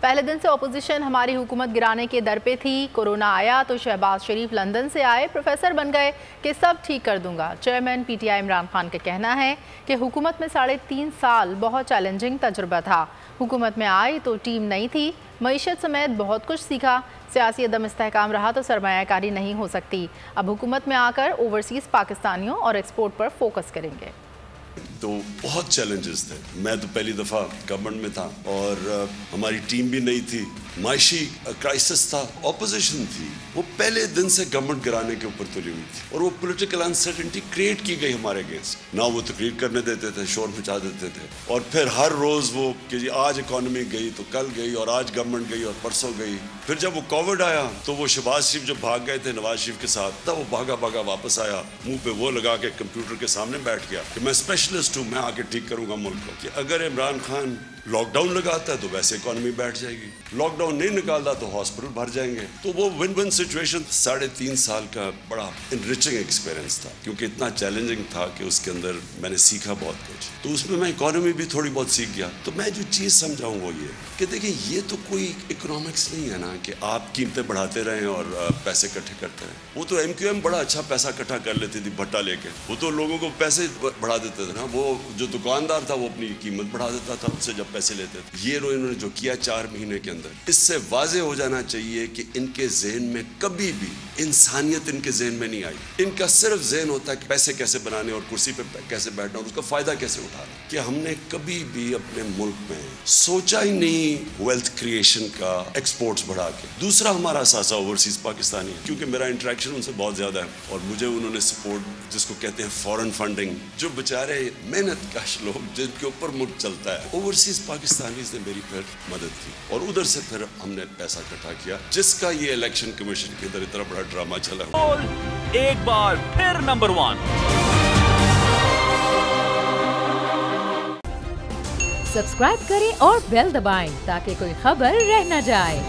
پہلے دن سے اپوزیشن ہماری حکومت گرانے کے در پہ تھی. کورونا آیا تو شہباز شریف لندن سے آئے, پروفیسر بن گئے کہ سب ٹھیک کر دوں گا. چیئرمین پی ٹی آئی عمران خان کا کہنا ہے کہ حکومت میں 3.5 سال بہت چیلنجنگ تجربہ تھا. حکومت میں آئی تو ٹیم نہیں تھی, معیشت سمیت بہت کچھ سیکھا. سیاسی عدم استحکام رہا تو سرمایہ کاری نہیں ہو سکتی. اب حکومت میں آ کر اوورسیز پاکستانیوں اور ایکسپورٹ پر فوکس کریں گے. تو بہت چیلنجز تھے. میں تو پہلی دفعہ گورنمنٹ میں تھا اور ہماری ٹیم بھی نہیں تھی. معاشی کرائسس تھا, اپوزیشن تھی, وہ پہلے دن سے گورنمنٹ گرانے کے اوپر تلی ہوئی تھی اور وہ پولیٹیکل انسرٹنٹی کریٹ کی گئی ہمارے اگینسٹ. نہ وہ تقریر کرنے دیتے تھے, شور مچا دیتے تھے, اور پھر ہر روز وہ کہ جی آج اکانومی گئی تو کل گئی, اور آج گورنمنٹ گئی اور پرسوں گئی. پھر جب وہ کووڈ آیا تو وہ شہباز شریف جو بھاگ گئے تھے نواز شریف کے ساتھ, تب وہ بھاگا بھاگا واپس آیا, منہ پہ وہ لگا کے کمپیوٹر کے سامنے بیٹھ گیا کہ میں اسپیشلسٹ ہوں, میں آ کے ٹھیک کروں گا ملک کو. کہ اگر عمران خان لاک ڈاؤن لگاتا ہے تو ویسے اکانومی بیٹھ جائے گی, لاک ڈاؤن نہیں نکالتا تو ہاسپٹل بھر جائیں گے. تو وہ ون ون سچویشن 3.5 سال کا بڑا انریچنگ ایکسپیرینس تھا, کیونکہ اتنا چیلنجنگ تھا کہ اس کے اندر میں نے سیکھا بہت کچھ. تو اس میں اکانومی بھی تھوڑی بہت سیکھ گیا. تو میں جو چیز سمجھاؤں وہ یہ کہ دیکھیں, یہ تو کوئی اکنامکس نہیں ہے نا کہ آپ قیمتیں بڑھاتے رہیں اور پیسے اکٹھے کرتے رہیں. وہ تو ایم کیو ایم بڑا اچھا پیسہ اکٹھا کر لیتی تھی بھٹا لے کے, وہ تو لوگوں کو پیسے بڑھا دیتے تھے نا. وہ جو دکاندار تھا وہ اپنی قیمت بڑھا دیتا تھا اس سے جب پیسے لیتے تھے. یہ انہوں نے جو کیا 4 مہینے کے اندر, اس سے واضح ہو جانا چاہیے کہ ان کے ذہن میں کبھی بھی انسانیت ان کے ذہن میں نہیں آئی. ان کا صرف ذہن ہوتا ہے کہ پیسے کیسے بنانے اور کرسی پہ کیسے بیٹھنا اور اس کا فائدہ کیسے اٹھانا. کہ ہم نے کبھی بھی اپنے ملک میں سوچا ہی نہیں ویلتھ کریشن کا, ایکسپورٹس بڑھا کے. دوسرا ہمارا اثاثہ اوورسیز پاکستانی ہے, کیونکہ میرا انٹریکشن ان سے بہت زیادہ ہے اور مجھے انہوں نے سپورٹ جس کو کہتے ہیں فورن فنڈنگ, جو بیچارے محنت کش لوگ جن کے اوپر ملک چلتا ہے, اوورسیز پاکستانیز نے میری پھر مدد کی اور ادھر سے پھر ہم نے پیسہ اکٹھا کیا, جس کا یہ الیکشن کمیشن کے اندر اتنا بڑا ڈرامہ چلا. ایک بار پھر نمبر 1 سبسکرائب کریں اور بیل دبائیں تاکہ کوئی خبر رہ نہ جائے.